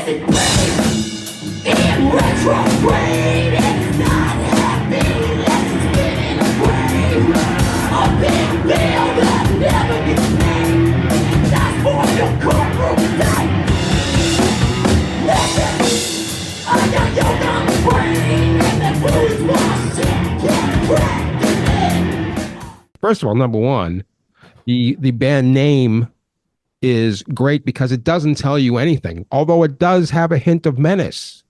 In retrograde, it's not happy, let's spin away. A big bill that never gets paid. That's for your courtroom night. Listen, I got yoga on the brain, and that blues washing can't crack it. First of all, number one, the band name is great because it doesn't tell you anything, although it does have a hint of menace.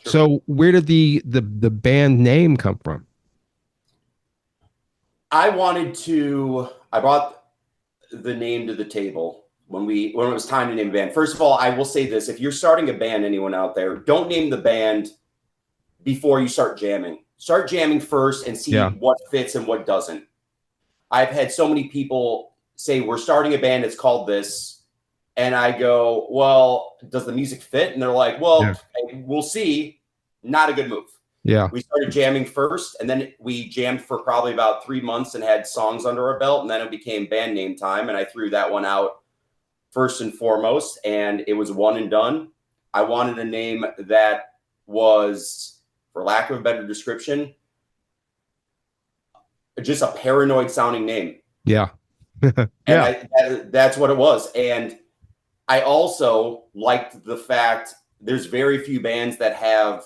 Sure. So where did the band name come from? I brought the name to the table when it was time to name a band. First of all, I will say this: if you're starting a band, anyone out there, don't name the band before you start jamming. Start jamming first and see what fits and what doesn't. I've had so many people say, we're starting a band, it's called this. And I go, well, does the music fit? And they're like, well, we'll see. Not a good move. Yeah. We started jamming first, and then we jammed for probably about 3 months and had songs under our belt. And then it became band name time. And I threw that one out first and foremost. And it was one and done. I wanted a name that was, for lack of a better description, just a paranoid sounding name. Yeah. And that's what it was. And I also liked the fact there's very few bands that have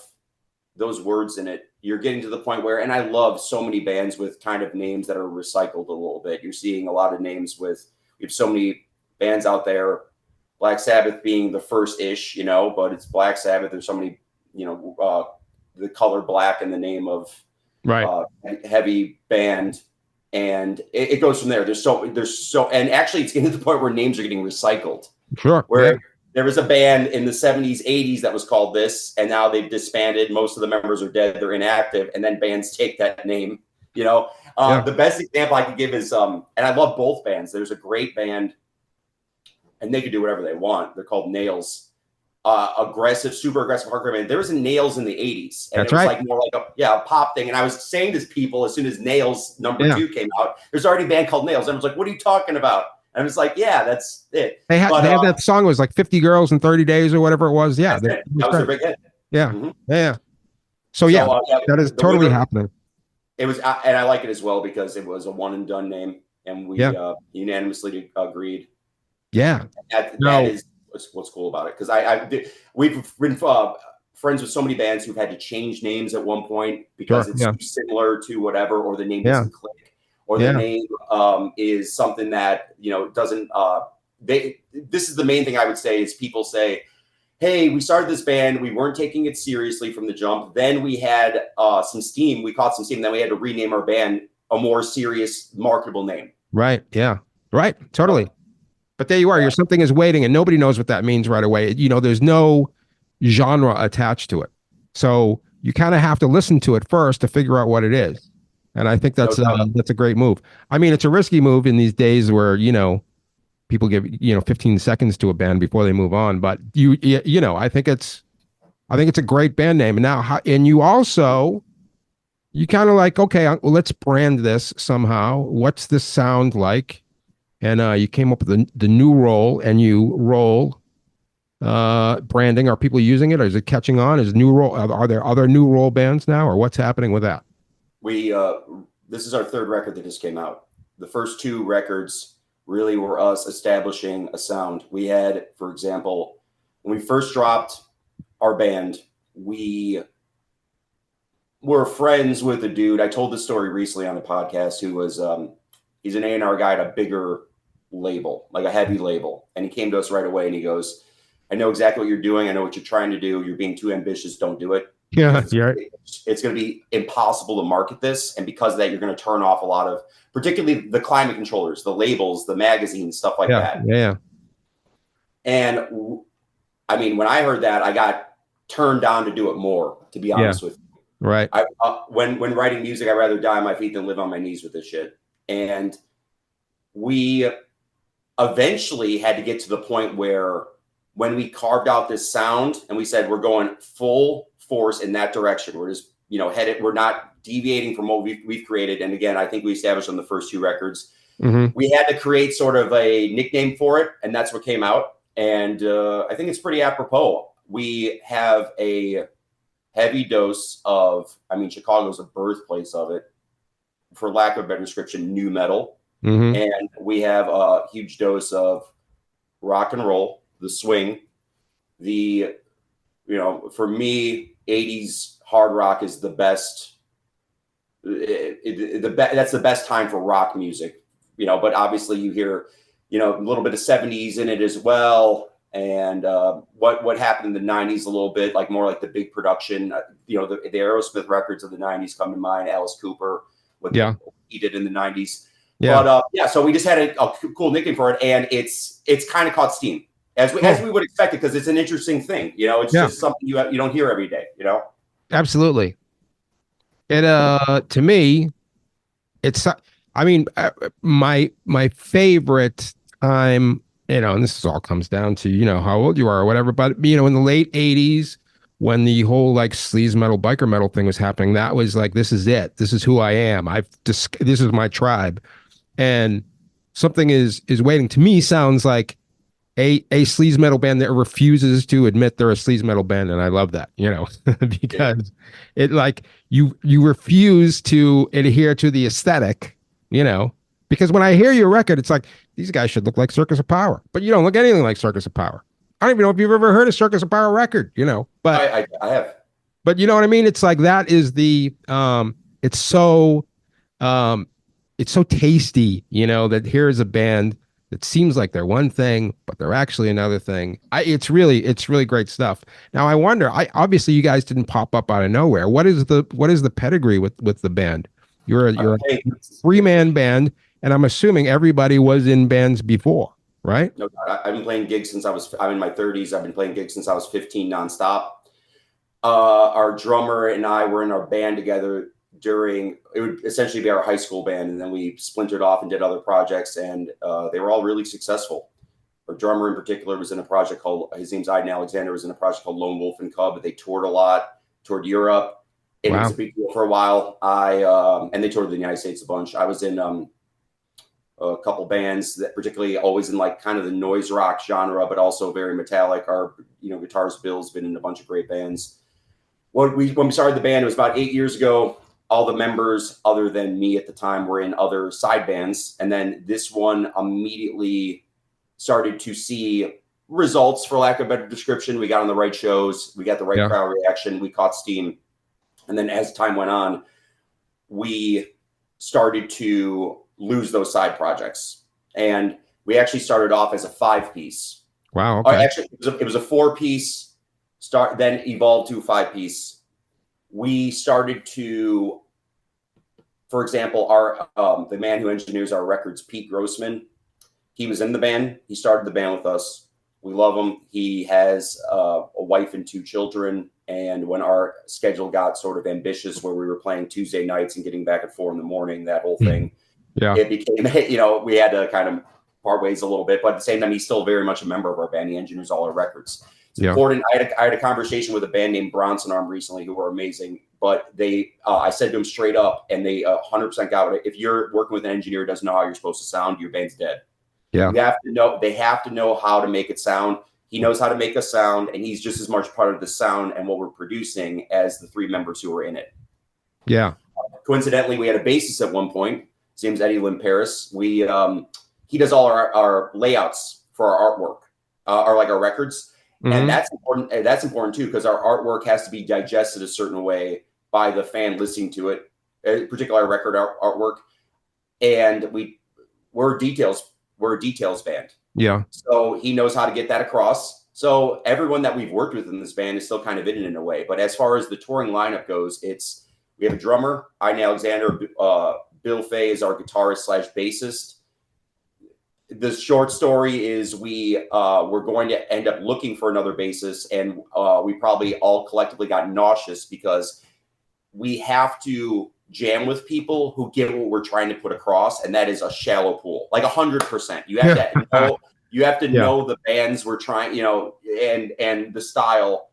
those words in it. You're getting to the point where, and I love so many bands with kind of names that are recycled a little bit. You're seeing a lot of names we have so many bands out there, Black Sabbath being the first-ish, but it's Black Sabbath. There's so many, the color black in the name of heavy band. And it goes from there. There's so, and actually it's getting to the point where names are getting recycled. Sure. Where there was a band in the 70s, 80s that was called this, and now they've disbanded. Most of the members are dead. They're inactive. And then bands take that name, The best example I could give is, and I love both bands. There's a great band, and they could do whatever they want. They're called Nails. Super aggressive hardcore band. There was a Nails in the 80s. And That's it was right. like more like a pop thing. And I was saying to people, as soon as Nails number 2 came out, there's already a band called Nails. And I was like, what are you talking about? And I was like, yeah, that's it. They had that song, it was like 50 Girls in 30 Days or whatever it was. Yeah. That was their big hit. Yeah. Mm-hmm. Yeah. So that is totally happening. It was, and I like it as well because it was a one and done name, and we unanimously agreed. Yeah. That is what's cool about it, because we've been friends with so many bands who've had to change names at one point because it's too similar to whatever, or the name doesn't click, or the name is something that doesn't. This is the main thing I would say is people say, hey, we started this band, we weren't taking it seriously from the jump. Then we had some steam, we caught some steam, then we had to rename our band a more serious, marketable name. Right. Yeah. Right. Totally. But there you are. Your something is waiting, and nobody knows what that means right away. There's no genre attached to it. So you kind of have to listen to it first to figure out what it is. And I think that's a great move. I mean, it's a risky move in these days where, people give 15 seconds to a band before they move on, but I think it's a great band name. And now you kind of like, okay, well, let's brand this somehow. What's this sound like? And you came up with the new role, and you roll branding. Are people using it? Or is it catching on? Is new role? Are there other new role bands now, or what's happening with that? This is our third record that just came out. The first 2 records really were us establishing a sound. We had, for example, when we first dropped our band, we were friends with a dude. I told this story recently on a podcast, who was he's an A&R guy at a bigger label, like a heavy label. And he came to us right away and he goes, I know exactly what you're doing. I know what you're trying to do. You're being too ambitious. Don't do it. Yeah. It's going to be impossible to market this. And because of that, you're going to turn off a lot of, particularly the climate controllers, the labels, the magazines, stuff like that. Yeah. And I mean, when I heard that, I got turned on to do it more, to be honest with you. Right. When writing music, I'd rather die on my feet than live on my knees with this shit. And we eventually had to get to the point where, when we carved out this sound and we said, we're going full force in that direction, we're just, headed, we're not deviating from what we've created. And again, I think we established on the first 2 records, we had to create sort of a nickname for it. And that's what came out. And I think it's pretty apropos. we have a heavy dose of, I mean, Chicago's the birthplace of it, for lack of a better description, new metal. And we have a huge dose of rock and roll, the swing, the, you know, for me, 80s hard rock is the best. That's the best time for rock music, you know, but obviously you hear, you know, a little bit of 70s in it as well. And what happened in the 90s a little bit, like more like the big production, you know, the Aerosmith records of the 90s come to mind, Alice Cooper, what he did in the 90s. But so we just had a cool nickname for it, and it's kind of caught steam as we would expect it, because it's an interesting thing, you know. It's just something you don't hear every day, you know. Absolutely. And to me, it's, I mean, my favorite time, you know, and this all comes down to, you know, how old you are or whatever, but, you know, in the late 80s, when the whole like sleaze metal, biker metal thing was happening, that was like, this is it. This is who I am. This is my tribe. And something is waiting. To me, sounds like a sleaze metal band that refuses to admit they're a sleaze metal band, and I love that, you know, because it, like, you refuse to adhere to the aesthetic, you know, because when I hear your record, it's like, these guys should look like Circus of Power, but you don't look anything like Circus of Power. I don't even know if you've ever heard a Circus of Power record, you know, but I have. But you know what I mean? It's like, that is the it's so tasty, you know, that here's a band that seems like they're one thing, but they're actually another thing. It's really great stuff. Now I wonder, obviously you guys didn't pop up out of nowhere. What is the pedigree with the band? You're a 3-man band, and I'm assuming everybody was in bands before, right? No, I've been playing gigs since I'm in my 30s. I've been playing gigs since I was 15 nonstop. Our drummer and I were in our band together it would essentially be our high school band, and then we splintered off and did other projects, and they were all really successful. Our drummer in particular was in a project called, his name's Eddie Alexander, was in a project called Lone Wolf and Cub. They toured a lot, toured Europe. It was a big deal for a while. And they toured the United States a bunch. I was in a couple bands that particularly always in like kind of the noise rock genre, but also very metallic. Our, you know, guitarist Bill's been in a bunch of great bands. When we started the band, it was about 8 years ago. All the members, other than me at the time, were in other side bands. And then this one immediately started to see results, for lack of a better description. We got on the right shows. We got the right crowd reaction. We caught steam. And then as time went on, we started to lose those side projects. And we actually started off as a 5-piece. Wow. Okay. Actually, it was a 4-piece, then evolved to a 5-piece. We started to, for example, our the man who engineers our records, Pete Grossman, he was in the band. He started the band with us. We love him. He has a wife and 2 children. And when our schedule got sort of ambitious, where we were playing Tuesday nights and getting back at 4 a.m, that whole thing, it became, you know, we had to kind of part ways a little bit. But at the same time, he's still very much a member of our band. He engineers all our records. It's important. I had a conversation with a band named Bronson Arm recently, who were amazing. But they, I said to them straight up, and they 100% got it. If you're working with an engineer who doesn't know how you're supposed to sound, your band's dead. Yeah, you have to know. They have to know how to make it sound. He knows how to make us sound, and he's just as much part of the sound and what we're producing as the 3 members who were in it. Yeah. Coincidentally, we had a bassist at one point. His name's Eddie Paris. He does all our layouts for our artwork, our records. Mm-hmm. And that's important. That's important too, because our artwork has to be digested a certain way by the fan listening to it, particularly our record artwork. And we're a details band. Yeah. So he knows how to get that across. So everyone that we've worked with in this band is still kind of in a way. But as far as the touring lineup goes, we have a drummer, Eddie Alexander. Bill Fay is our guitarist / bassist. The short story is we're going to end up looking for another bassist, and we probably all collectively got nauseous because we have to jam with people who get what we're trying to put across, and that is a shallow pool, like 100%. You have to know, know the bands we're trying, you know, and the style.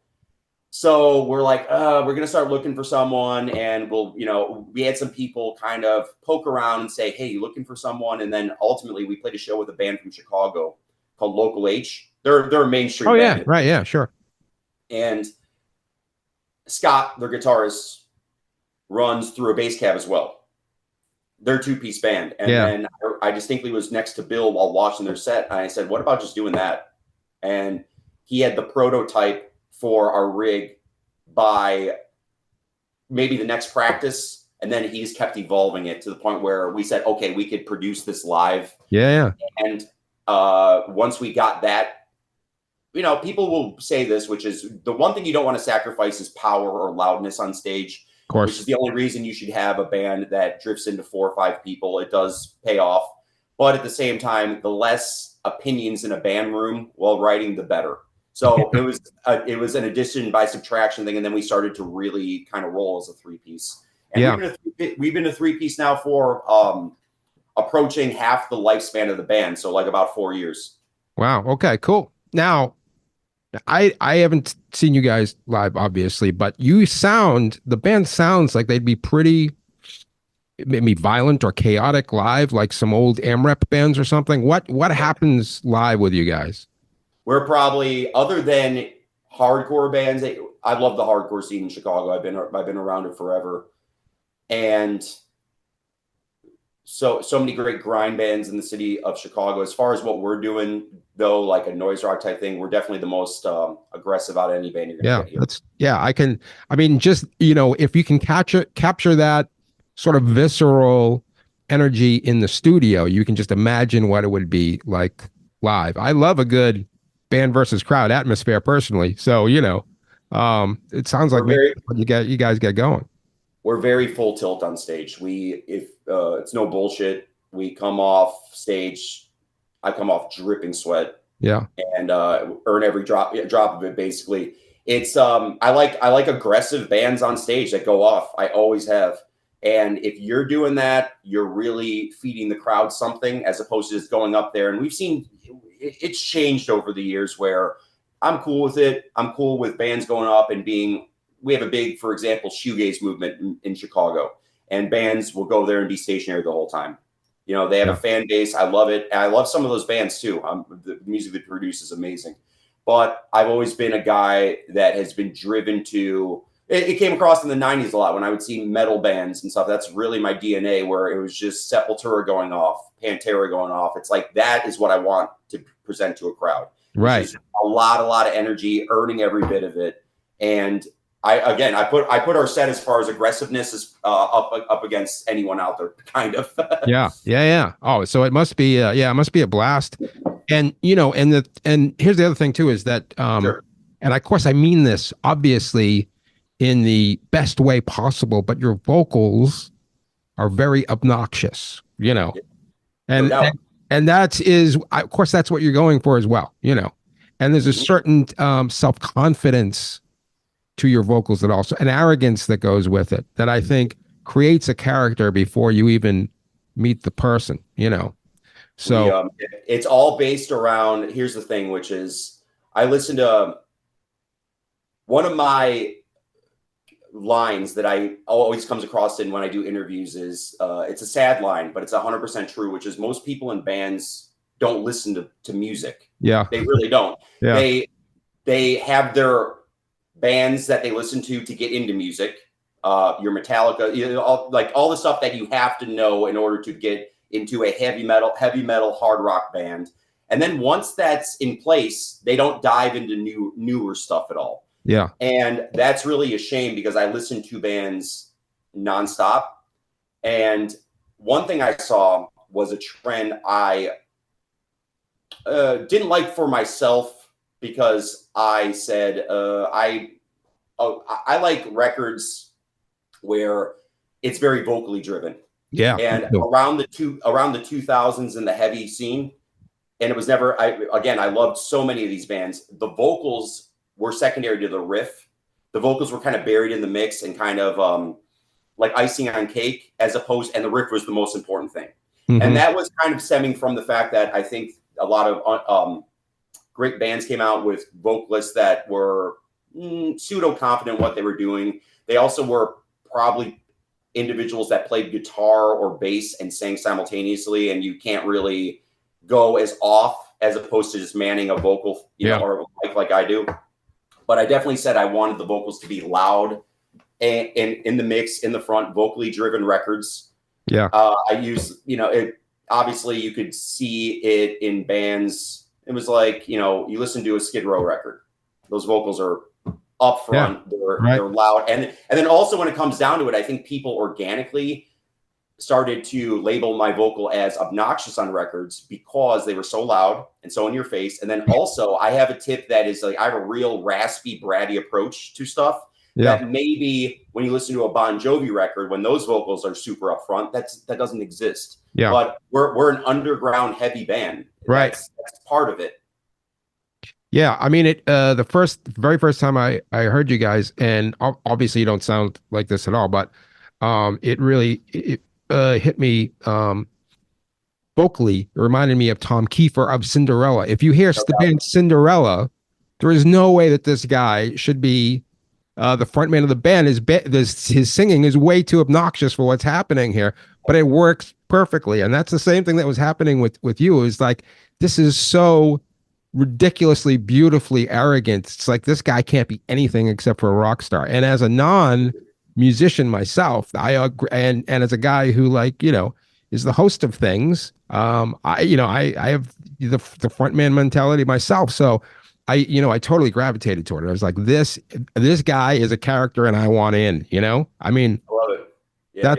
So we're like, we're going to start looking for someone, and we had some people kind of poke around and say, hey, you looking for someone? And then ultimately we played a show with a band from Chicago called Local H. They're a mainstream band. Yeah. Right. Yeah, sure. And Scott, their guitarist, runs through a bass cab as well. They're a two-piece band. And then I distinctly was next to Bill while watching their set. And I said, what about just doing that? And he had the prototype for our rig by maybe the next practice. And then he just kept evolving it to the point where we said, okay, we could produce this live. Yeah. And once we got that, you know, people will say this, which is the one thing you don't want to sacrifice is power or loudness on stage. Of course. Which is the only reason you should have a band that drifts into 4 or 5 people. It does pay off. But at the same time, the less opinions in a band room while writing, the better. So it was an addition by subtraction thing. And then we started to really kind of roll as a 3-piece. And we've been a 3-piece now for approaching half the lifespan of the band. So like about 4 years. Wow. Okay, cool. Now, I haven't seen you guys live, obviously, but the band sounds like they'd be pretty maybe violent or chaotic live, like some old AMREP bands or something. What happens live with you guys? We're probably, other than hardcore bands, I love the hardcore scene in Chicago. I've been around it forever. And so many great grind bands in the city of Chicago. As far as what we're doing, though, like a noise rock type thing, we're definitely the most aggressive out of any band you're gonna get here. I mean, just, you know, if you can capture that sort of visceral energy in the studio, you can just imagine what it would be like live. I love a good band versus crowd atmosphere personally. So, you know, it sounds like you guys get going. We're very full tilt on stage. If it's no bullshit, we come off stage. I come off dripping sweat. Yeah. And earn every drop of it. Basically, it's I like aggressive bands on stage that go off. I always have. And if you're doing that, you're really feeding the crowd something as opposed to just going up there. And we've seen it's changed over the years where I'm cool with it. I'm cool with bands going up and being. We have a big, for example, shoegaze movement in Chicago, and bands will go there and be stationary the whole time. You know, they have a fan base. I love it. And I love some of those bands too. The music they produce is amazing. But I've always been a guy that has been driven to, it came across in the 90s a lot when I would see metal bands and stuff. That's really my DNA, where it was just Sepultura going off, Pantera going off. It's like, that is what I want to present to a crowd. Right. A lot of energy, earning every bit of it. And I put our set as far as aggressiveness is up against anyone out there, kind of. Yeah. Oh, so it must be it must be a blast. And you know, and here's the other thing too is that Sure. And of course I mean this obviously in the best way possible, but your vocals are very obnoxious, you know. And No doubt. and that is, of course, that's what you're going for as well, you know. And there's a certain self-confidence to your vocals, that also an arrogance that goes with it, that I think creates a character before you even meet the person, you know. So it's all based around, here's the thing, which is I listen to one of my lines that I always comes across in when I do interviews is it's a sad line, but it's 100% true, which is most people in bands don't listen to music. Yeah, they really don't. Yeah. They have their bands that they listen to get into music, your Metallica, you know, all the stuff that you have to know in order to get into a heavy metal hard rock band. And then once that's in place, they don't dive into newer stuff at all. Yeah. And that's really a shame, because I listen to bands nonstop. And one thing I saw was a trend I didn't like for myself, because I said I like records where it's very vocally driven. Yeah. And around the 2000s in the heavy scene, and it was never. I loved so many of these bands. The vocals were secondary to the riff. The vocals were kind of buried in the mix and kind of like icing on cake, and the riff was the most important thing. Mm-hmm. And that was kind of stemming from the fact that I think a lot of great bands came out with vocalists that were pseudo confident in what they were doing. They also were probably individuals that played guitar or bass and sang simultaneously, and you can't really go as off as opposed to just manning a vocal, you know, or a mic like I do. But I definitely said I wanted the vocals to be loud and in the mix, in the front, vocally driven records. Yeah. I use, obviously you could see it in bands. It was like, you listen to a Skid Row record. Those vocals are up front. Yeah, they're loud. And then also when it comes down to it, I think people organically started to label my vocal as obnoxious on records because they were so loud and so in your face. And then also I have a tip that is like, I have a real raspy, bratty approach to stuff. Yeah. That maybe when you listen to a Bon Jovi record, when those vocals are super upfront, that doesn't exist. Yeah. But we're an underground heavy band. Right. That's part of it. Yeah. I mean, the very first time I heard you guys, and obviously you don't sound like this at all, but it really hit me vocally. It reminded me of Tom Kiefer of Cinderella. If you hear the band Cinderella, there is no way that this guy should be the frontman of the band. His singing is way too obnoxious for what's happening here, but it works perfectly. And that's the same thing that was happening with you. Is like, this is so ridiculously, beautifully arrogant. It's like, this guy can't be anything except for a rock star. And as a non-musician myself, I agree, and as a guy who, like, is the host of things, I have the frontman mentality myself. So I totally gravitated toward it. I was like, this guy is a character and I want in, I mean, I love it. Yeah,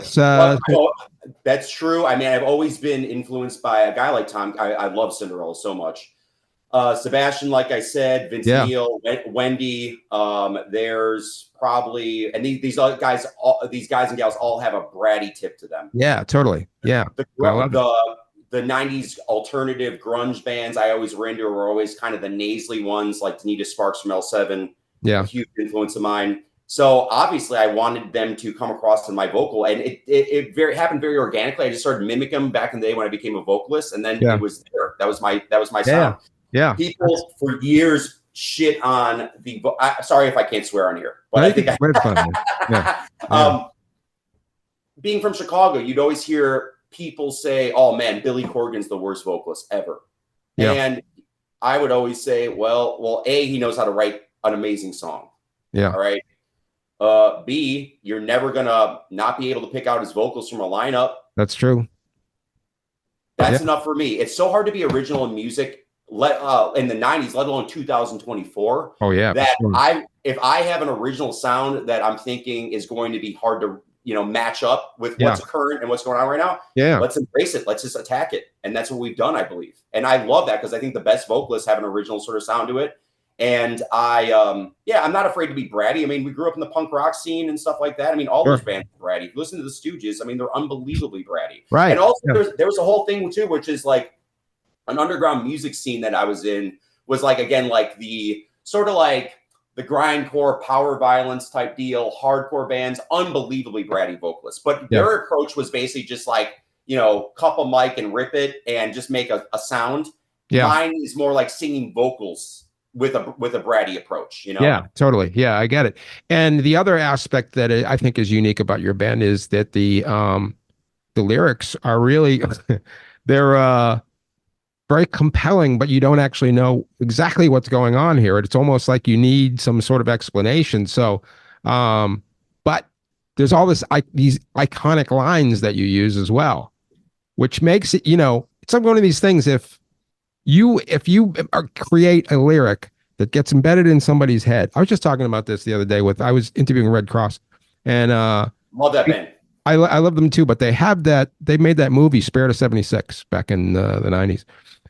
that's true. I mean, I've always been influenced by a guy like Tom. I love Cinderella so much. Sebastian, like I said, Vince Neil, Wendy, there's probably, and these guys and gals all have a bratty tip to them. Yeah, totally. Yeah. The 90s alternative grunge bands I always ran to were always kind of the nasally ones, like Tanita Sparks from L7. Yeah. A huge influence of mine. So obviously I wanted them to come across in my vocal, and it happened very organically. I just started mimicking them back in the day when I became a vocalist, and then it was there. That was my sound. Yeah. People for years shit on the sorry if I can't swear on here, but I think being from Chicago, you'd always hear people say, "Oh man, Billy Corgan's the worst vocalist ever." Yeah. And I would always say, well, A, he knows how to write an amazing song. Yeah. All right. B, you're never gonna not be able to pick out his vocals from a lineup. That's true. That's enough for me. It's so hard to be original in music, in the 90s, let alone 2024. Oh yeah. That if I have an original sound that I'm thinking is going to be hard to match up with what's current and what's going on right now. Yeah. Let's embrace it. Let's just attack it. And that's what we've done, I believe. And I love that because I think the best vocalists have an original sort of sound to it. And I'm not afraid to be bratty. I mean, we grew up in the punk rock scene and stuff like that. I mean, all those bands are bratty. If you listen to the Stooges, I mean, they're unbelievably bratty. Right. And also there was a whole thing too, which is like an underground music scene that I was in was like, again, like the sort of like the grindcore power violence type deal, hardcore bands, unbelievably bratty vocalists. But their approach was basically just like, cup a mic and rip it and just make a sound. Yeah. Mine is more like singing vocals with a bratty approach, Yeah, totally. Yeah, I get it. And the other aspect that I think is unique about your band is that the lyrics are really, they're very compelling, but you don't actually know exactly what's going on here. It's almost like you need some sort of explanation. So, but there's all these iconic lines that you use as well, which makes it, it's like one of these things. If you create a lyric that gets embedded in somebody's head. I was just talking about this the other day I was interviewing Red Cross, and love that band. I love them too, but they made that movie Spare to 76 back in the 90s.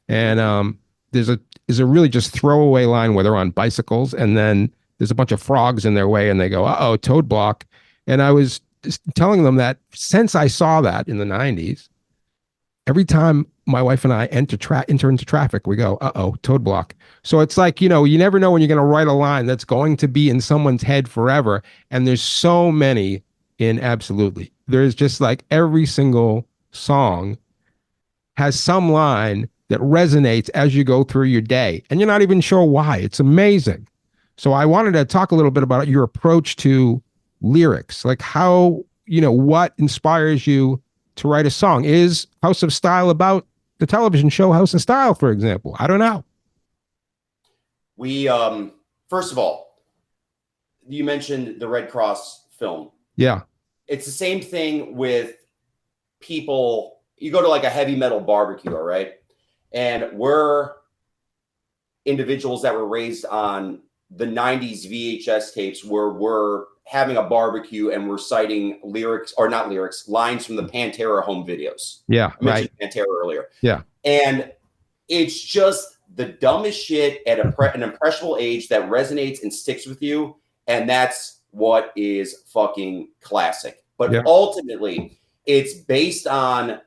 And there's a really just throwaway line where they're on bicycles, and then there's a bunch of frogs in their way, and they go, "Uh-oh, toad block." And I was just telling them that since I saw that in the 90s, every time my wife and I enter into traffic, we go, "Uh-oh, toad block." So it's like, you never know when you're going to write a line that's going to be in someone's head forever. And there's so many in Absolutely. There's just like every single song has some line that resonates as you go through your day, and you're not even sure why. It's amazing. So I wanted to talk a little bit about your approach to lyrics, like how, what inspires you to write a song. Is House of Style about the television show House of Style, for example? I don't know. We, first of all, you mentioned the Red Cross film. Yeah. It's the same thing with people. You go to like a heavy metal barbecue, all right? And we're individuals that were raised on the 90s VHS tapes where we're having a barbecue and we're citing lines from the Pantera home videos. Yeah. I mentioned Pantera earlier. Yeah. And it's just the dumbest shit at an impressionable age that resonates and sticks with you. And that's what is fucking classic. But ultimately, it's based on,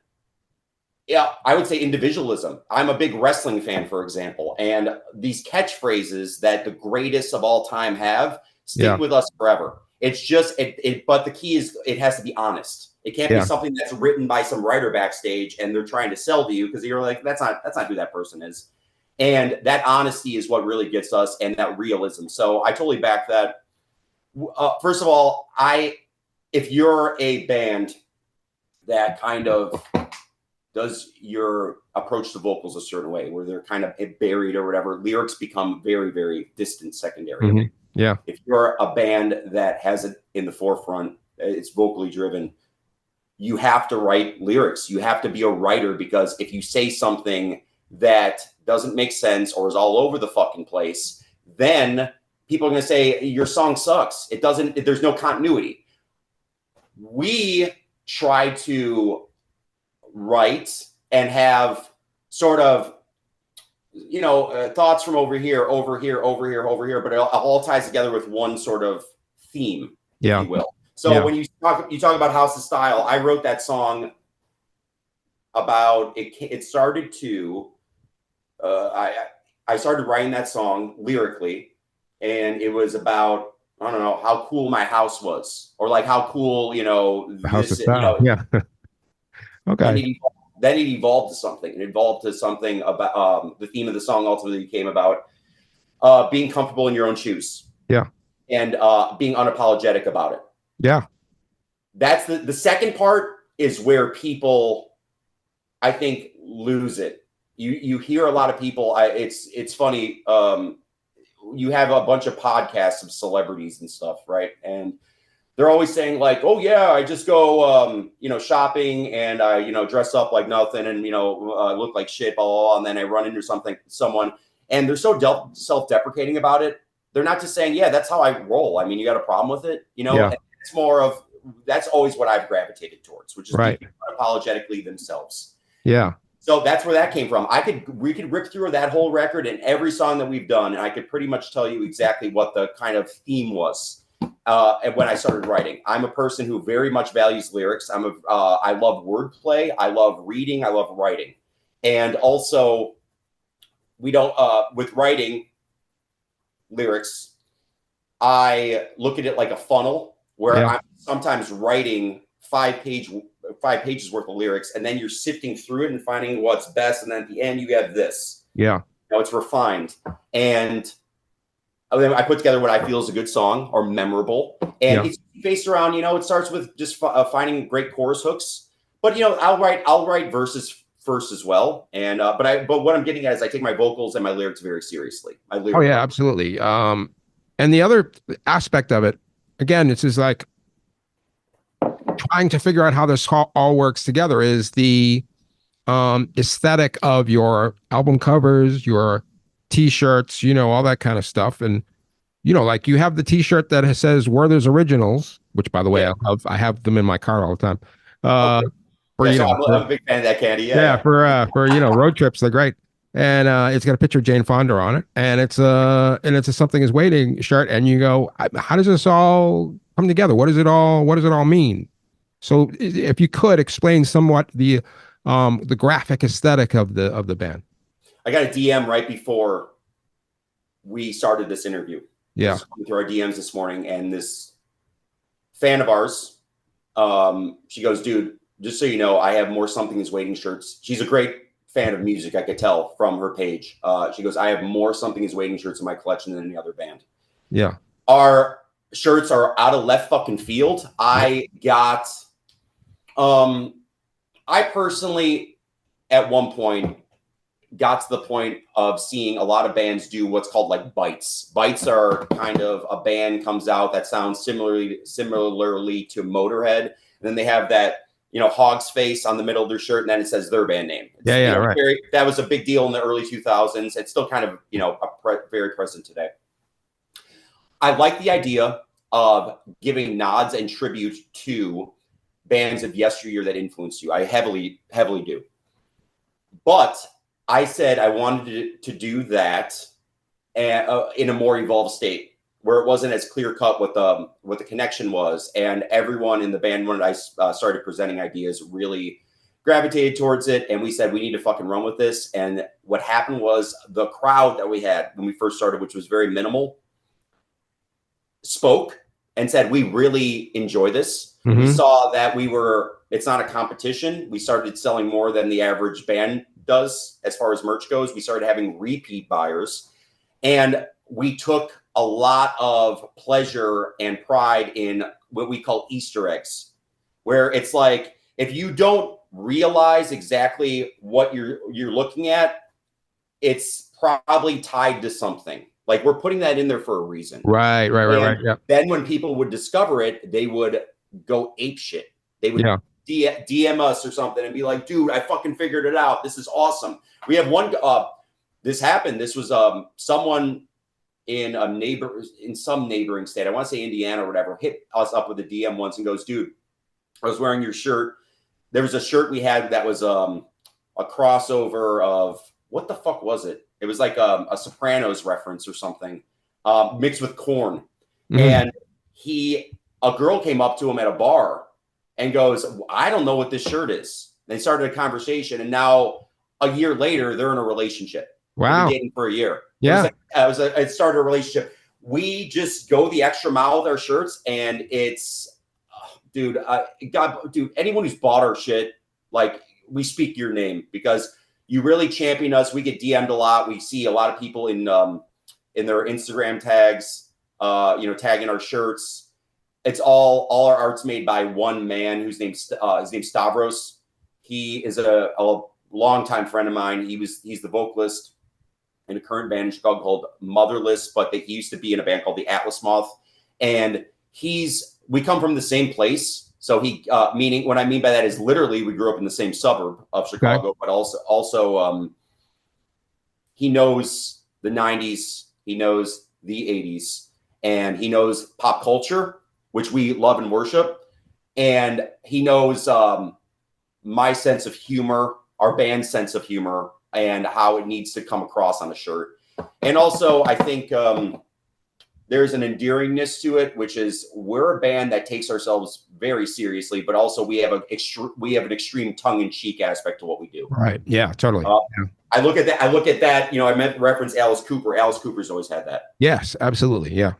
I would say individualism. I'm a big wrestling fan, for example. And these catchphrases that the greatest of all time have stick with us forever. It's just, but the key is it has to be honest. It can't be something that's written by some writer backstage and they're trying to sell to you because you're like, that's not who that person is. And that honesty is what really gets us, and that realism. So I totally back that. First of all, if you're a band that kind of does your approach to vocals a certain way, where they're kind of buried or whatever, lyrics become very, very distant secondary. Mm-hmm. Yeah. If you're a band that has it in the forefront, it's vocally driven, you have to write lyrics. You have to be a writer, because if you say something that doesn't make sense or is all over the fucking place, then people are going to say your song sucks. There's no continuity. We try to write and have sort of, thoughts from over here, but it all ties together with one sort of theme, if you will. So when you talk about House of Style, I wrote that song about it. It started to, I started writing that song lyrically, and it was about, I don't know, how cool my house was, or like how cool, the House of Style. Yeah. Okay. Then it evolved to something. It evolved to something about the theme of the song ultimately became about being comfortable in your own shoes. Yeah. And being unapologetic about it. Yeah. That's the second part is where people, I think, lose it. You hear a lot of people. It's funny. You have a bunch of podcasts of celebrities and stuff, right? And they're always saying like, "Oh yeah, I just go, shopping and I, dress up like nothing and look like shit, blah, blah, blah, and then I run into someone, and they're so self-deprecating about it. They're not just saying, yeah, that's how I roll. I mean, you got a problem with it, And it's more of that's always what I've gravitated towards, which is unapologetically themselves. Yeah. So that's where that came from. We could rip through that whole record and every song that we've done, and I could pretty much tell you exactly what the kind of theme was. When I started writing, I'm a person who very much values lyrics. I love wordplay. I love reading. I love writing. And also with writing lyrics, I look at it like a funnel where I'm sometimes writing five pages worth of lyrics, and then you're sifting through it and finding what's best. And then at the end you have this, it's refined. And then I put together what I feel is a good song or memorable, and it's based around, it starts with just finding great chorus hooks, but I'll write verses first as well. And but what I'm getting at is I take my vocals and my lyrics very seriously. Oh yeah, absolutely. And the other aspect of it, again, it's just like trying to figure out how this all works together, is the aesthetic of your album covers, your T-shirts, all that kind of stuff. And like you have the T-shirt that says Werther's Originals, which by the way I have them in my car all the time. I'm a big fan of that candy. For road trips, they're great. And it's got a picture of Jane Fonda on it, and it's a Something Is Waiting shirt. And you go, how does this all come together? What does it all mean? So if you could explain somewhat the graphic aesthetic of the band. I got a DM right before we started this interview. Yeah. Through our DMs this morning, and this fan of ours, she goes, "Dude, just so you know, I have more Something Is Waiting shirts." She's a great fan of music, I could tell from her page. She goes, "I have more Something Is Waiting shirts in my collection than any other band." Yeah. Our shirts are out of left fucking field. I personally, at one point, got to the point of seeing a lot of bands do what's called like bites. Bites are kind of a band comes out that sounds similarly to Motorhead, and then they have that hog's face on the middle of their shirt, and then it says their band name. Right. That was a big deal in the early 2000s. It's still kind of very present today. I like the idea of giving nods and tribute to bands of yesteryear that influenced you. I heavily do. But I said I wanted to do that in a more evolved state, where it wasn't as clear cut what the connection was, and everyone in the band, when I started presenting ideas, really gravitated towards it, and we said we need to fucking run with this. And what happened was the crowd that we had when we first started, which was very minimal, spoke and said we really enjoy this. Mm-hmm. We saw that it's not a competition. We started selling more than the average band does as far as merch goes. We started having repeat buyers, and we took a lot of pleasure and pride in what we call Easter eggs, where it's like, if you don't realize exactly what you're looking at, it's probably tied to something. Like, we're putting that in there for a reason. Right. Yeah. Then when people would discover it, they would go ape shit. They would DM us or something and be like, dude, I fucking figured it out. This is awesome. We have one, this happened. This was someone in some neighboring state, I want to say Indiana or whatever, hit us up with a DM once and goes, dude, I was wearing your shirt. There was a shirt we had that was a crossover of, what the fuck was it? It was like a Sopranos reference or something, mixed with corn. Mm-hmm. And a girl came up to him at a bar and goes, I don't know what this shirt is. They started a conversation, and now a year later, they're in a relationship. Wow. They've been dating for a year. Yeah. It started a relationship. We just go the extra mile with our shirts, and it's, dude, anyone who's bought our shit, like, we speak your name because you really champion us. We get DM'd a lot. We see a lot of people in their Instagram tags, tagging our shirts. It's all our art's made by one man whose name's Stavros. He is a longtime friend of mine. He's the vocalist in a current band in Chicago called Motherless, but he used to be in a band called the Atlas Moth. And we come from the same place. So meaning, what I mean by that is literally we grew up in the same suburb of Chicago, but also he knows the 90s, he knows the 80s, and he knows pop culture, which we love and worship. And he knows my sense of humor, our band's sense of humor, and how it needs to come across on a shirt. And also, I think there's an endearingness to it, which is we're a band that takes ourselves very seriously, but also we have an extreme tongue-in-cheek aspect to what we do. Right. Yeah, totally. Yeah. I look at that, I meant to reference Alice Cooper. Alice Cooper's always had that. Yes, absolutely. Yeah.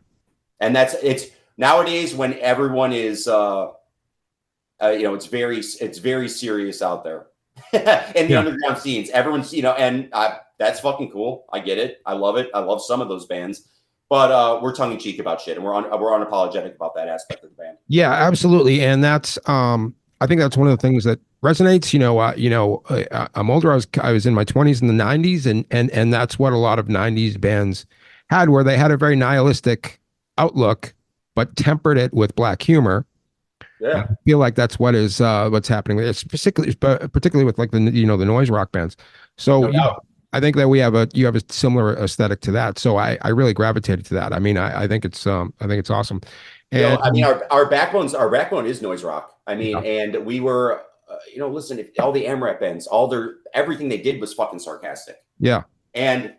And it's nowadays when everyone is, it's very serious out there in the underground scenes. Everyone's, that's fucking cool. I get it. I love it. I love some of those bands. But we're tongue in cheek about shit, and we're unapologetic about that aspect of the band. Yeah, absolutely, and that's I think that's one of the things that resonates. I'm older. I was in my 20s in the 90s, and that's what a lot of 90s bands had, where they had a very nihilistic outlook, but tempered it with black humor. Yeah, I feel like that's what's happening. It's particularly with like the noise rock bands. So. No I think that you have a similar aesthetic to that. So I really gravitated to that. I mean, I think it's awesome. And our backbone is noise rock. I mean, and we were, listen, if all the AMRAP bands, everything they did was fucking sarcastic. Yeah. And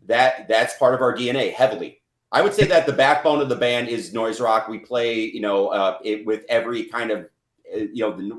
that's part of our DNA heavily. I would say that the backbone of the band is noise rock. We play, it with every kind of,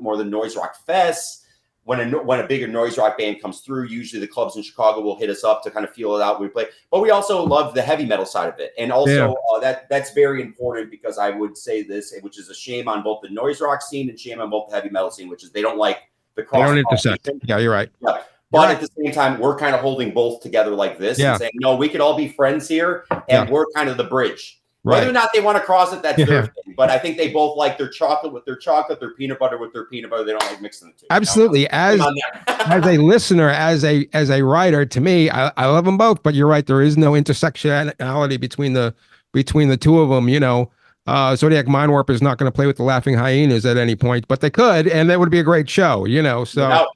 more the noise rock fests. When a bigger noise rock band comes through, usually the clubs in Chicago will hit us up to kind of feel it out when we play. But we also love the heavy metal side of it. And also that's very important, because I would say this, which is a shame on both the noise rock scene and shame on both the heavy metal scene, which is they don't like the cross. They don't intersect. Yeah, you're right. Yeah. But at the same time, we're kind of holding both together like this and saying, no, we could all be friends here, and we're kind of the bridge. Whether or not they want to cross it, that's their Yeah. thing. But I think they both like their chocolate with their chocolate, their peanut butter with their peanut butter. They don't like mixing the two. Absolutely. As a listener, as a writer, to me, I love them both. But you're right, there is no intersectionality between the two of them. You know, Zodiac Mindwarp is not going to play with the Laughing Hyenas at any point, but they could, and that would be a great show. You know, so.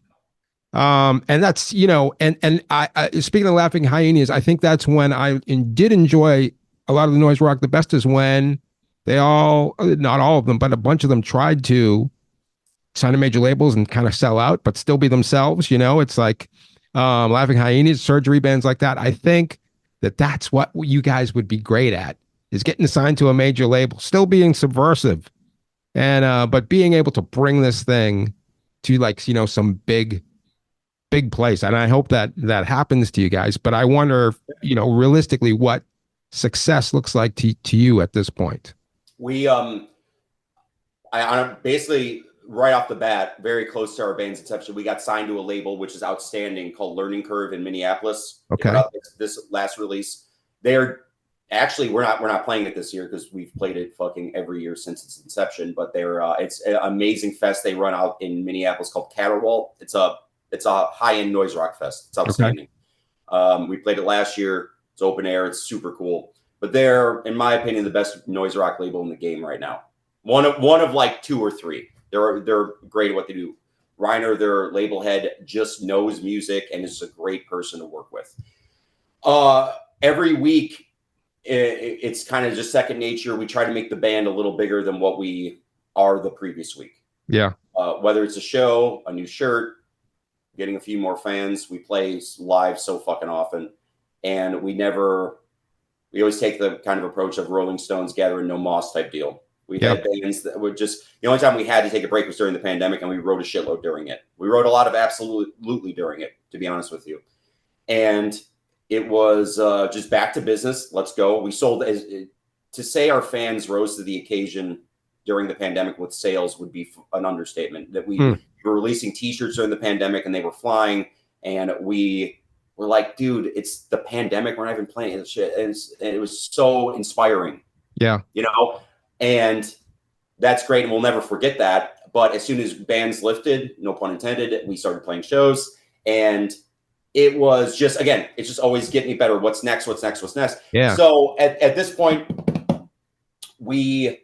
And that's, you know, and I speaking of Laughing Hyenas, I think that's when I did enjoy a lot of the noise rock the best, is when they all, not all of them, but a bunch of them tried to sign to major labels and kind of sell out, but still be themselves. You know, it's like Laughing Hyenas, Surgery, bands like that. I think that's what you guys would be great at, is getting signed to a major label, still being subversive, and but being able to bring this thing to, like, you know, some big place. And I hope that happens to you guys. But I wonder, you know, realistically, what success looks like to you at this point. We basically right off the bat, very close to our band's inception, we got signed to a label which is outstanding called Learning Curve in Minneapolis. Okay. This last release, they're actually, we're not playing it this year because we've played it fucking every year since its inception. But they're it's an amazing fest they run out in Minneapolis called Caterwall. It's a high-end noise rock fest. It's outstanding. Okay. We played it last year. It's open air. It's super cool. But they're, in my opinion, the best noise rock label in the game right now. One of like two or three. They're great at what they do. Reiner, their label head, just knows music and is a great person to work with. Every week, it's kind of just second nature. We try to make the band a little bigger than what we are the previous week. Yeah. Whether it's a show, a new shirt, getting a few more fans. We play live so fucking often, and we always take the kind of approach of Rolling Stones gathering no moss type deal. We've had bands that would just, the only time we had to take a break was during the pandemic, and we wrote a shitload during it. We wrote a lot of absolutely during it, to be honest with you. And it was just back to business. Let's go. We sold, to say our fans rose to the occasion during the pandemic with sales would be an understatement. That we were releasing t-shirts during the pandemic and they were flying, and we were like, dude, it's the pandemic. We're not even playing this shit. And it was so inspiring. Yeah. You know, and that's great. And we'll never forget that. But as soon as bands lifted, no pun intended, we started playing shows, and it was just, again, it's just always getting better. What's next? What's next? What's next? Yeah. So at this point, we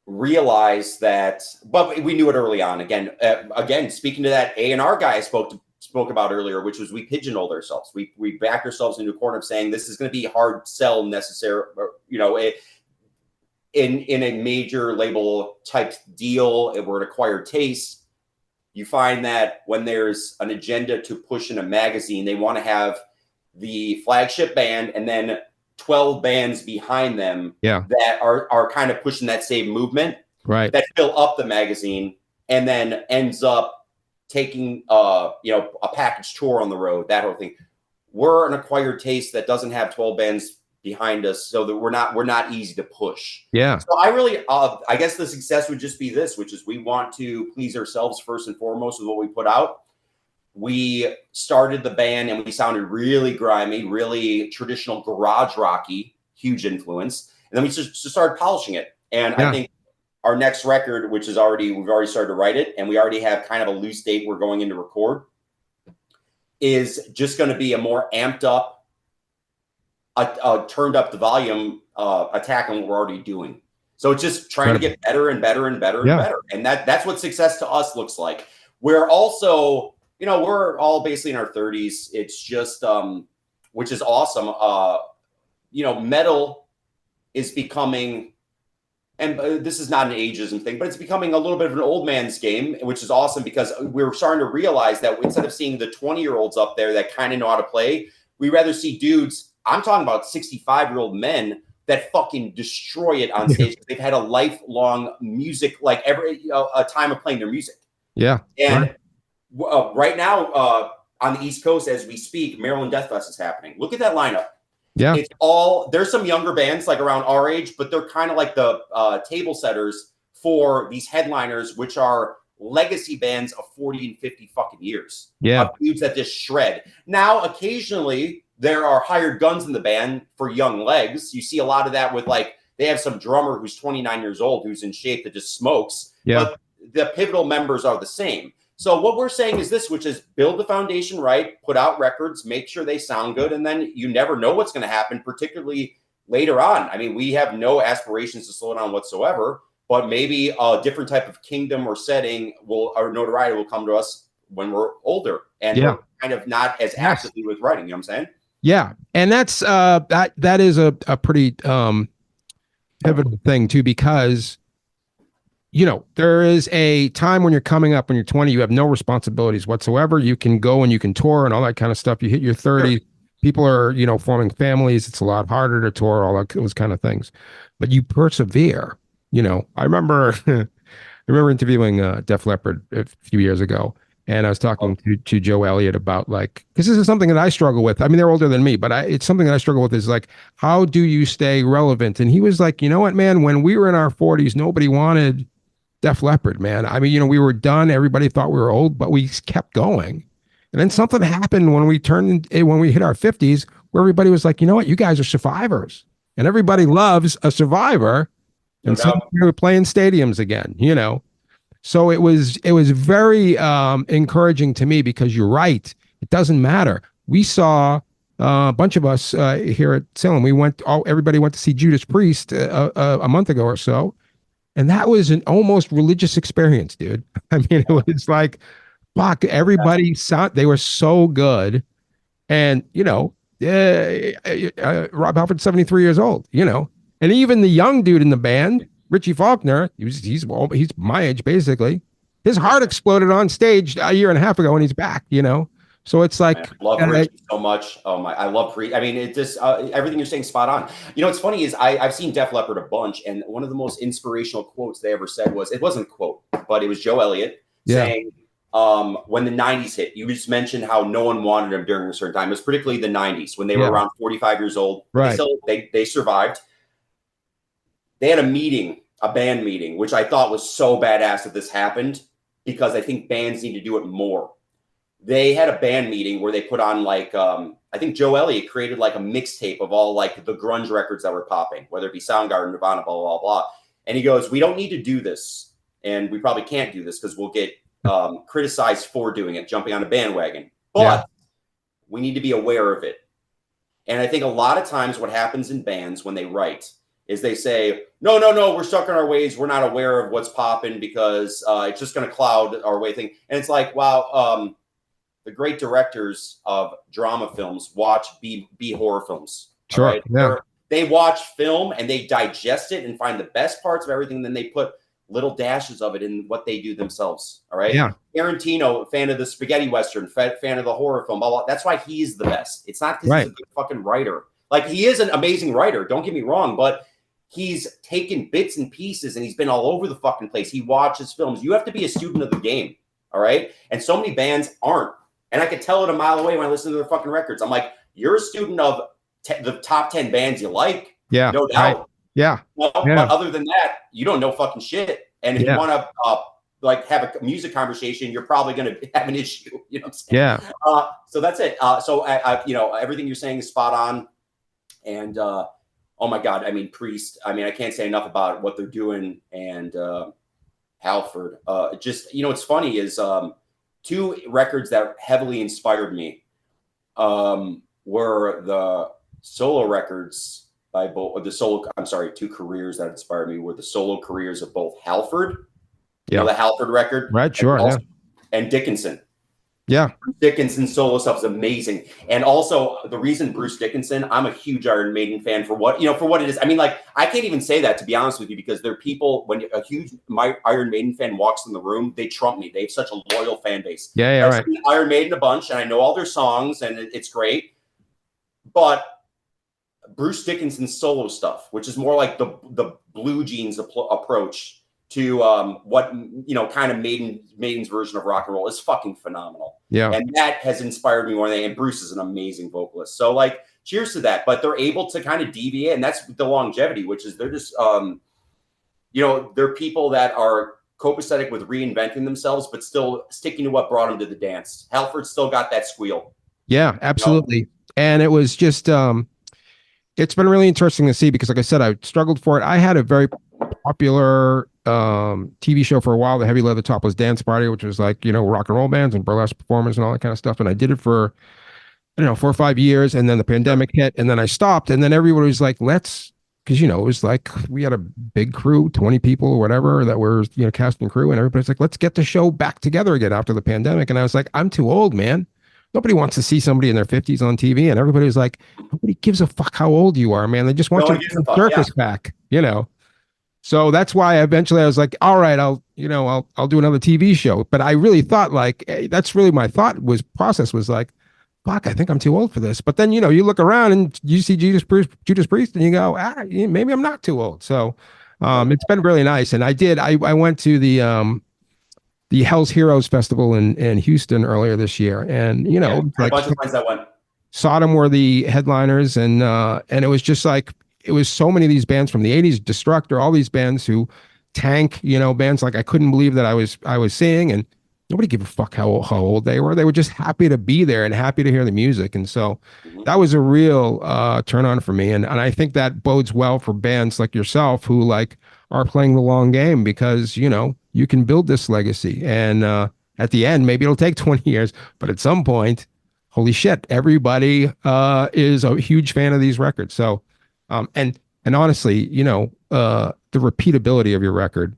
realized that, but we knew it early on. Again, speaking to that A&R guy I spoke about earlier, which was we pigeonholed ourselves. We backed ourselves into a corner of saying this is going to be hard sell necessary, you know, in a major label type deal. If we're an acquired taste, you find that when there's an agenda to push in a magazine, they want to have the flagship band and then 12 bands behind them that are kind of pushing that same movement, right? That fill up the magazine and then ends up taking a package tour on the road, that whole thing. We're an acquired taste that doesn't have 12 bands behind us, so that we're not easy to push. Yeah. So I really, I guess the success would just be this, which is we want to please ourselves first and foremost with what we put out. We started the band and we sounded really grimy, really traditional garage rocky, huge influence. And then we just started polishing it. And I think our next record, which is we've already started to write it, and we already have kind of a loose date we're going in to record, is just going to be a more amped up, turned up the volume attack on what we're already doing. So it's just trying to get better and better and better and better. And that's what success to us looks like. We're also, you know, we're all basically in our 30s. It's just, which is awesome. You know, metal is becoming, and this is not an ageism thing, but it's becoming a little bit of an old man's game, which is awesome because we're starting to realize that instead of seeing the 20-year-olds up there that kind of know how to play, we rather see dudes, I'm talking about 65-year-old men that fucking destroy it on stage. They've had a lifelong music, like a time of playing their music. Yeah. And right now on the East Coast, as we speak, Maryland Death Fest is happening. Look at that lineup. Yeah. It's there's some younger bands like around our age, but they're kind of like the table setters for these headliners, which are legacy bands of 40 and 50 fucking years. Yeah. Dudes that just shred. Now, occasionally, there are hired guns in the band for young legs. You see a lot of that with like they have some drummer who's 29 years old who's in shape that just smokes. Yeah. But the pivotal members are the same. So what we're saying is this, which is build the foundation right, put out records, make sure they sound good, and then you never know what's going to happen, particularly later on. I mean, we have no aspirations to slow down whatsoever, but maybe a different type of kingdom or setting or notoriety will come to us when we're older and we're kind of not as actively with writing. You know what I'm saying? Yeah. And that's that is a pretty pivotal thing too, because you know, there is a time when you're coming up when you're 20, you have no responsibilities whatsoever. You can go and you can tour and all that kind of stuff. You hit your 30s, people are, you know, forming families. It's a lot harder to tour, all those kind of things. But you persevere. You know, I remember interviewing Def Leppard a few years ago, and I was talking to Joe Elliott about, like, because this is something that I struggle with. I mean, they're older than me, but it's something that I struggle with, is like, how do you stay relevant? And he was like, you know what, man, when we were in our 40s, nobody wanted Def Leppard, man. I mean, you know, we were done. Everybody thought we were old, but we kept going. And then something happened when we hit our 50s, where everybody was like, you know what, you guys are survivors. And everybody loves a survivor. And so we were playing stadiums again, you know. So it was very encouraging to me, because you're right. It doesn't matter. We saw a bunch of us here at Salem. Everybody went to see Judas Priest a month ago or so. And that was an almost religious experience, dude. I mean, it was like, fuck, everybody they were so good. And, you know, Rob Halford's 73 years old, you know. And even the young dude in the band, Richie Faulkner, he's my age, basically. His heart exploded on stage a year and a half ago, and he's back, you know. So it's like, I love Richie so much. Oh my, I love I mean, it just everything you're saying spot on. You know, what's funny is I've seen Def Leppard a bunch, and one of the most inspirational quotes they ever said was, it wasn't a quote, but it was Joe Elliott saying, when the 90s hit, you just mentioned how no one wanted them during a certain time. It was particularly the 90s when they were around 45 years old. Right. They survived. They had a band meeting, which I thought was so badass that this happened, because I think bands need to do it more. They had a band meeting where they put on, like, I think Joe Elliott created like a mixtape of all, like, the grunge records that were popping, whether it be Soundgarden, Nirvana, blah, blah, blah. And he goes, we don't need to do this. And we probably can't do this because we'll get criticized for doing it, jumping on a bandwagon. But we need to be aware of it. And I think a lot of times what happens in bands when they write is they say, no, we're stuck in our ways. We're not aware of what's popping because it's just going to cloud our way thing. And it's like, wow, the great directors of drama films watch B horror films. Sure. Right? Yeah. They watch film and they digest it and find the best parts of everything. And then they put little dashes of it in what they do themselves. All right. Yeah. Tarantino, fan of the spaghetti Western, fan of the horror film, blah, blah. That's why he's the best. It's not because he's a good fucking writer. Like, he is an amazing writer. Don't get me wrong, but he's taken bits and pieces and he's been all over the fucking place. He watches films. You have to be a student of the game. All right. And so many bands aren't. And I could tell it a mile away when I listen to their fucking records. I'm like, you're a student of the top 10 bands you like. Yeah. No doubt. Right. Yeah. Well, but other than that, you don't know fucking shit. And if you want to like have a music conversation, you're probably going to have an issue. You know what I'm saying? Yeah. So that's it. So I you know, everything you're saying is spot on. And oh my God, I mean, Priest. I mean, I can't say enough about what they're doing. And Halford. Just, you know, what's funny is two records that heavily inspired me were the solo records by both two careers that inspired me were the solo careers of both Halford, you know, the Halford record, right? Sure, and Dickinson. Yeah, Dickinson's solo stuff is amazing, and also the reason Bruce Dickinson, I'm a huge Iron Maiden fan for what it is. I mean, like, I can't even say that, to be honest with you, because there are people, when a huge Iron Maiden fan walks in the room, they trump me. They have such a loyal fan base. I've seen Iron Maiden a bunch, and I know all their songs, and it's great, but Bruce Dickinson's solo stuff, which is more like the Blue Jeans approach to what, you know, kind of Maiden's version of rock and roll, is fucking phenomenal. Yeah. And that has inspired me more than, and Bruce is an amazing vocalist. So, like, cheers to that. But they're able to kind of deviate, and that's the longevity, which is they're just you know, they're people that are copacetic with reinventing themselves, but still sticking to what brought them to the dance. Halford still got that squeal. Yeah, absolutely. You know? And it was just it's been really interesting to see because, like I said, I struggled for it. I had a very popular TV show for a while, the Heavy Leather Topless Dance Party, which was like, rock and roll bands and burlesque performers and all that kind of stuff. And I did it for, I don't know, 4 or 5 years. And then the pandemic hit and then I stopped. And then everybody was like, because, it was like we had a big crew, 20 people or whatever that were, cast and crew. And everybody's like, let's get the show back together again after the pandemic. And I was like, I'm too old, man. Nobody wants to see somebody in their 50s on TV. And everybody was like, nobody gives a fuck how old you are, man. They just want your circus back, So that's why eventually I was like, all right, I'll do another TV show. But I really thought like, hey, that's really my process was like, fuck, I think I'm too old for this. But then, you look around and you see Judas Priest and you go, maybe I'm not too old. So it's been really nice. And I went to the Hell's Heroes Festival in Houston earlier this year. And, like a bunch of friends that went. Sodom were the headliners. And it was just like, it was so many of these bands from the 80s, Destructor, all these bands who Tank, bands like I couldn't believe that I was seeing, and nobody gave a fuck how old they were. They were just happy to be there and happy to hear the music. And so that was a real turn on for me. And I think that bodes well for bands like yourself who like are playing the long game because, you can build this legacy. And at the end, maybe it'll take 20 years, but at some point, holy shit, everybody is a huge fan of these records. So, and honestly, the repeatability of your record,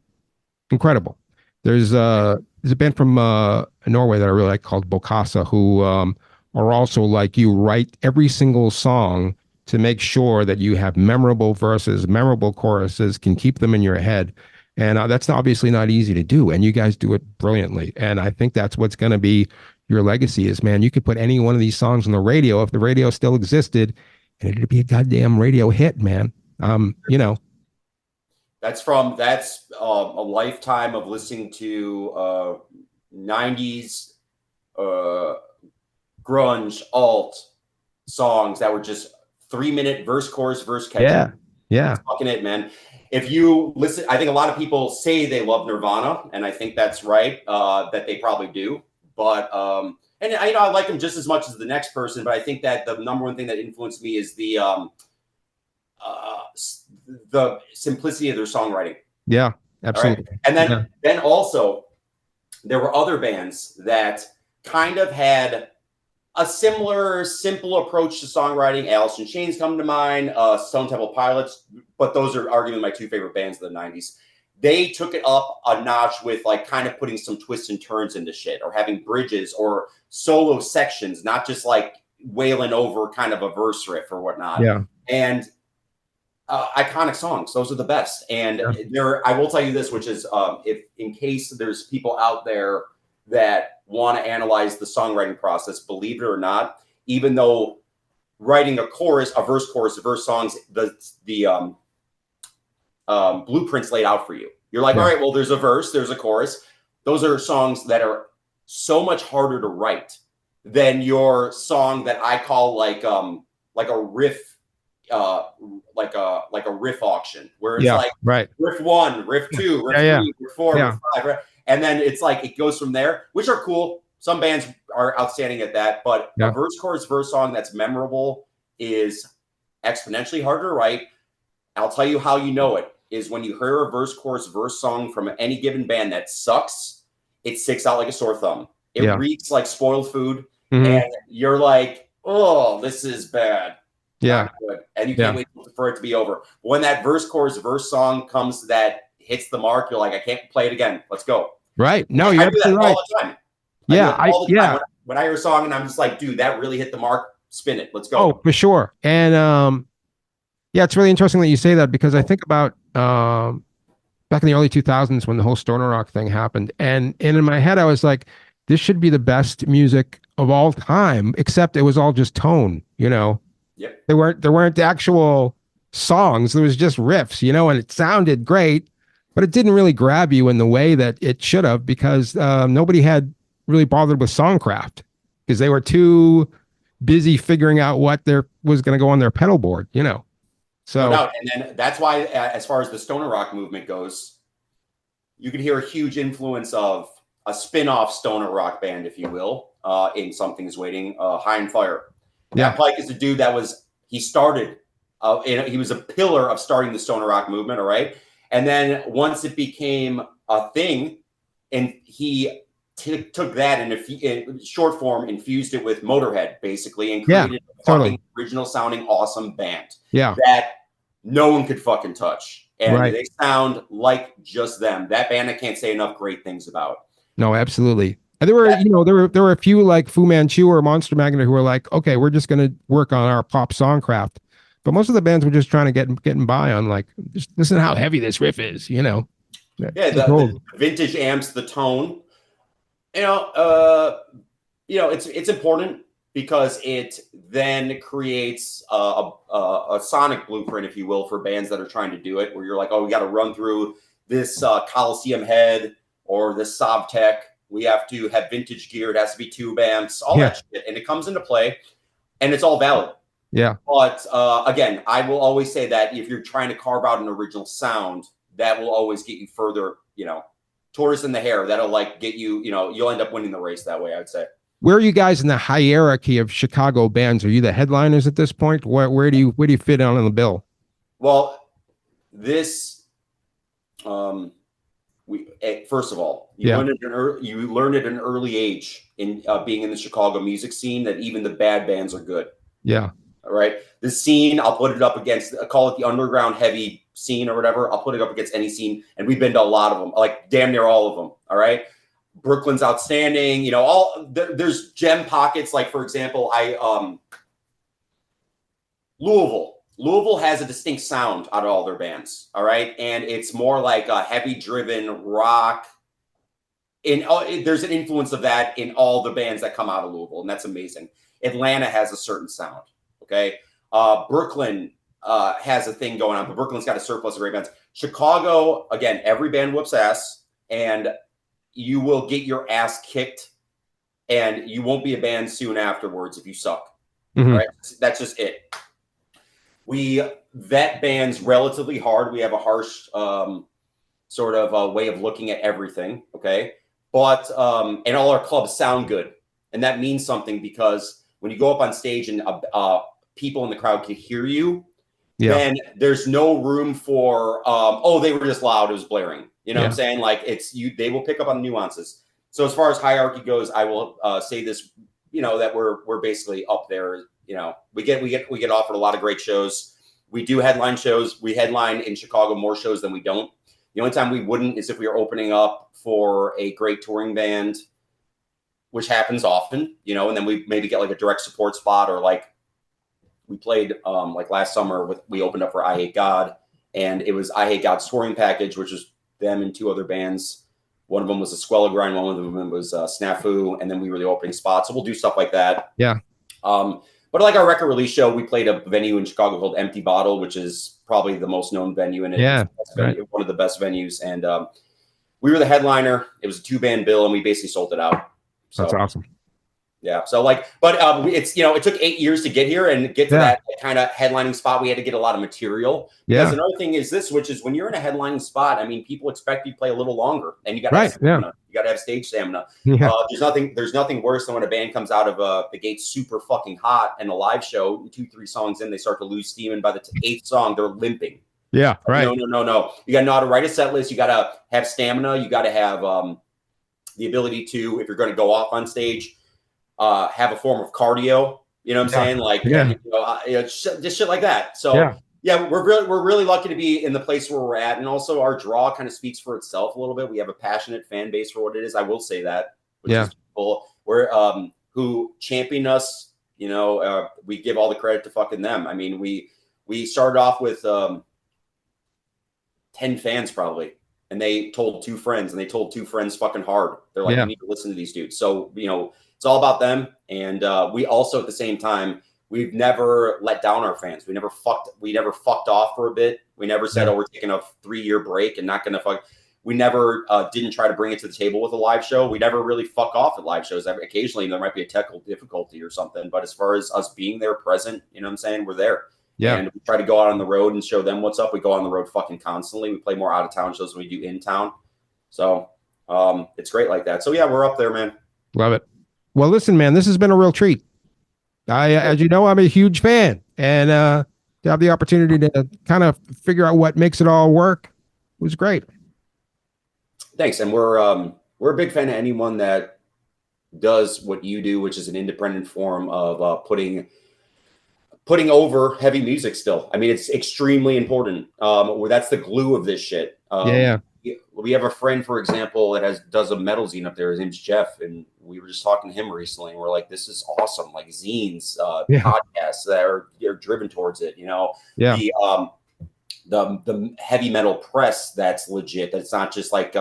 incredible. There's a band from Norway that I really like called Bokassa, who are also like you, write every single song to make sure that you have memorable verses, memorable choruses, can keep them in your head. And that's obviously not easy to do. And you guys do it brilliantly. And I think that's what's going to be your legacy is, man, you could put any one of these songs on the radio if the radio still existed, and it'd be a goddamn radio hit, man. That's a lifetime of listening to 90s grunge alt songs that were just 3-minute verse, chorus, verse, catchy. Yeah. That's fucking it, man. If you listen, I think a lot of people say they love Nirvana, and I think that's right, that they probably do. But and I like them just as much as the next person, but I think that the number one thing that influenced me is the simplicity of their songwriting. Yeah, absolutely. Right? And then also there were other bands that kind of had a similar simple approach to songwriting. Alice in Chains come to mind, Stone Temple Pilots, but those are arguably my two favorite bands of the 90s. They took it up a notch with like kind of putting some twists and turns into shit, or having bridges or solo sections, not just like wailing over kind of a verse riff or whatnot. Yeah. And iconic songs, those are the best. And I will tell you this, which is if in case there's people out there that want to analyze the songwriting process, believe it or not, even though writing a verse, songs, the blueprints laid out for you. You're like, all right, well, there's a verse, there's a chorus. Those are songs that are so much harder to write than your song that I call like a riff, like a riff auction, where it's riff 1, riff 2, riff 3, riff 4, riff 5, right? And then it's like it goes from there, which are cool. Some bands are outstanding at that, but a verse, chorus, verse song that's memorable is exponentially harder to write. I'll tell you how you know it is when you hear a verse, chorus, verse song from any given band that sucks. It sticks out like a sore thumb. It reeks like spoiled food, and you're like, "Oh, this is bad." Yeah, good. And you can't wait for it to be over. When that verse, chorus, verse song comes that hits the mark, you're like, "I can't play it again. Let's go." Right? No, you're absolutely right. All the time. When I hear a song and I'm just like, "Dude, that really hit the mark. Spin it. Let's go." Oh, for sure. And it's really interesting that you say that, because I think about back in the early 2000s when the whole stoner rock thing happened, and in my head I was like, this should be the best music of all time, except it was all just tone, Yep. There weren't actual songs. There was just riffs, and it sounded great, but it didn't really grab you in the way that it should have, because nobody had really bothered with songcraft, because they were too busy figuring out what there was going to go on their pedal board, So, no doubt. And then that's why, as far as the stoner rock movement goes, you could hear a huge influence of a spin-off stoner rock band, if you will, in Something's Waiting, High and Fire. Yeah. Matt Pike is a dude he started he was a pillar of starting the stoner rock movement. All right. And then once it became a thing, and he took that and in short form, infused it with Motorhead, basically, and created a fucking original sounding awesome band. Yeah. That no one could fucking touch. And Right. they sound like just them. That band I can't say enough great things about. No, absolutely. And there were, there were a few like Fu Manchu or Monster Magnet who were like, okay, we're just going to work on our pop songcraft. But most of the bands were just trying to getting by on like, just listen to how heavy this riff is, you know. Yeah, the vintage amps, the tone. It's important because it then creates a sonic blueprint, if you will, for bands that are trying to do it, where you're like, oh, we got to run through this Coliseum head or this Sovtech. We have to have vintage gear. It has to be tube amps, all that shit. And it comes into play, and it's all valid. Yeah. But again, I will always say that if you're trying to carve out an original sound, that will always get you further, tortoise in the hair. That'll like get you, you'll end up winning the race that way, I would say. Where are you guys in the hierarchy of Chicago bands? Are you the headliners at this point? Where do you fit on the bill? Well, this, first of all, you learn at an early age in being in the Chicago music scene that even the bad bands are good. Yeah. All right. The scene, I'll put it up against, call it the underground heavy scene or whatever. I'll put it up against any scene. And we've been to a lot of them, like damn near all of them. All right. Brooklyn's outstanding. There's gem pockets. Like, for example, Louisville has a distinct sound out of all their bands. All right. And it's more like a heavy driven rock. There's an influence of that in all the bands that come out of Louisville. And that's amazing. Atlanta has a certain sound. Okay. Brooklyn has a thing going on, but Brooklyn's got a surplus of great bands. Chicago, again, every band whoops ass, and you will get your ass kicked, and you won't be a band soon afterwards if you suck. Mm-hmm. Right? That's just it. We vet bands relatively hard. We have a harsh sort of way of looking at everything. Okay. But, and all our clubs sound good. And that means something because when you go up on stage and people in the crowd can hear you, then there's no room for, they were just loud. It was blaring. You know what I'm saying? Like they will pick up on the nuances. So as far as hierarchy goes, I will say this, that we're basically up there. We get offered a lot of great shows. We do headline shows. We headline in Chicago more shows than we don't. The only time we wouldn't is if we were opening up for a great touring band, which happens often, and then we maybe get like a direct support spot, or like we played like last summer we opened up for I Hate God, and it was I Hate God's touring package, which was them and two other bands. One of them was a Squella Grind, one of them was Snafu, and then we were the opening spot. So we'll do stuff like that. Yeah. But like our record release show, we played a venue in Chicago called Empty Bottle, which is probably the most known venue in it. Yeah. One of the best venues. And we were the headliner. It was a 2-band bill, and we basically sold it out. So, that's awesome. Yeah. So it's, it took 8 years to get here and get to that kind of headlining spot. We had to get a lot of material. Because another thing is this, which is when you're in a headlining spot, I mean, people expect you to play a little longer, and you got to have stamina. You got to have stage stamina. Yeah. There's nothing worse than when a band comes out of the gate super fucking hot and a live show, 2-3 songs in, they start to lose steam. And by the 8th song, they're limping. Yeah. Right. No. You got to know how to write a set list. You got to have stamina. You got to have the ability to, if you're going to go off on stage, have a form of cardio, you know what I'm saying? Like, just shit like that. So we're really lucky to be in the place where we're at. And also our draw kind of speaks for itself a little bit. We have a passionate fan base for what it is. I will say that, which is cool. We're, who champion us, we give all the credit to fucking them. I mean, we started off with 10 fans probably. And they told 2 friends, and they told 2 friends fucking hard. They're like, you need to listen to these dudes. So, it's all about them. And we also, at the same time, we've never let down our fans. We never fucked off for a bit. We never said, we're taking a 3-year break and not going to fuck. We never didn't try to bring it to the table with a live show. We never really fuck off at live shows. Occasionally there might be a technical difficulty or something. But as far as us being there present, you know what I'm saying? We're there. Yeah. And we try to go out on the road and show them what's up. We go on the road fucking constantly. We play more out of town shows than we do in town. So it's great like that. So yeah, we're up there, man. Love it. Well, listen, man, this has been a real treat. As you know, I'm a huge fan, and to have the opportunity to kind of figure out what makes it all work. It was great. Thanks. And we're a big fan of anyone that does what you do, which is an independent form of putting over heavy music still. I mean, it's extremely important. Where that's the glue of this shit. Yeah. We have a friend, for example, that does a metal zine up there. His name's Jeff, and we were just talking to him recently, and we're like, "This is awesome!" Like zines, podcasts that are driven towards it. You know, Yeah. The heavy metal press that's legit. That's not just like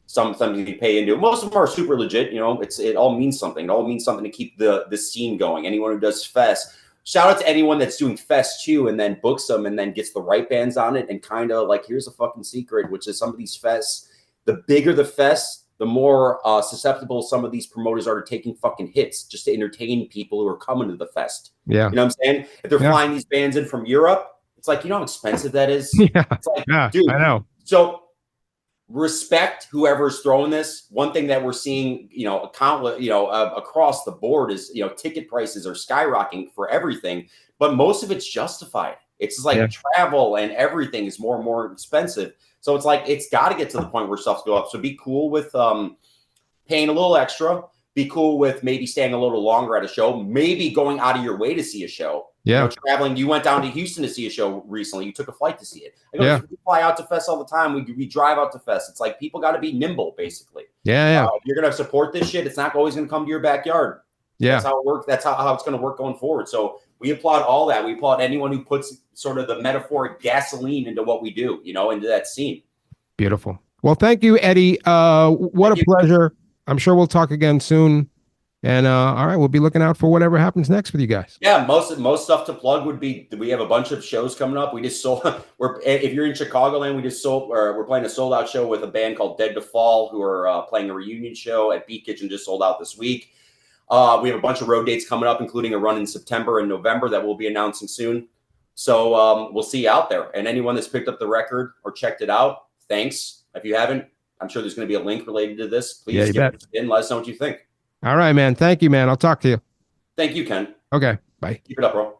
something you pay into. Most of them are super legit. You know, it all means something. It all means something to keep the scene going. Anyone who does fest. Shout out to anyone that's doing fest too, and then books them and then gets the right bands on it. And kind of like, here's a fucking secret, which is some of these fests, the bigger the fest, the more susceptible some of these promoters are to taking fucking hits just to entertain people who are coming to the fest. Yeah. You know what I'm saying? If they're flying these bands in from Europe, it's like, you know how expensive that is? Yeah. It's like, dude, I know. So respect whoever's throwing this. One thing that we're seeing, across the board is, ticket prices are skyrocketing for everything, but most of it's justified. It's just like travel and everything is more and more expensive. So it's like, it's got to get to the point where stuff's go up. So be cool with paying a little extra, be cool with maybe staying a little longer at a show, maybe going out of your way to see a show. Yeah. Traveling. You went down to Houston to see a show recently. You took a flight to see it. We fly out to fest all the time. We drive out to fest. It's like people got to be nimble, basically. Yeah. If you're going to support this shit, it's not always going to come to your backyard. Yeah. That's how it works. That's how it's going to work going forward. So we applaud all that. We applaud anyone who puts sort of the metaphoric gasoline into what we do, into that scene. Beautiful. Well, thank you, Eddie. What a pleasure. I'm sure we'll talk again soon. And all right, we'll be looking out for whatever happens next with you guys. Yeah, most stuff to plug would be, we have a bunch of shows coming up. We just sold. If you're in Chicagoland, we're playing a sold out show with a band called Dead to Fall, who are playing a reunion show at Beat Kitchen, just sold out this week. We have a bunch of road dates coming up, including a run in September and November that we'll be announcing soon. So we'll see you out there. And anyone that's picked up the record or checked it out, thanks. If you haven't, I'm sure there's going to be a link related to this. Please get it in. Let us know what you think. All right, man. Thank you, man. I'll talk to you. Thank you, Ken. Okay. Bye. Keep it up, bro.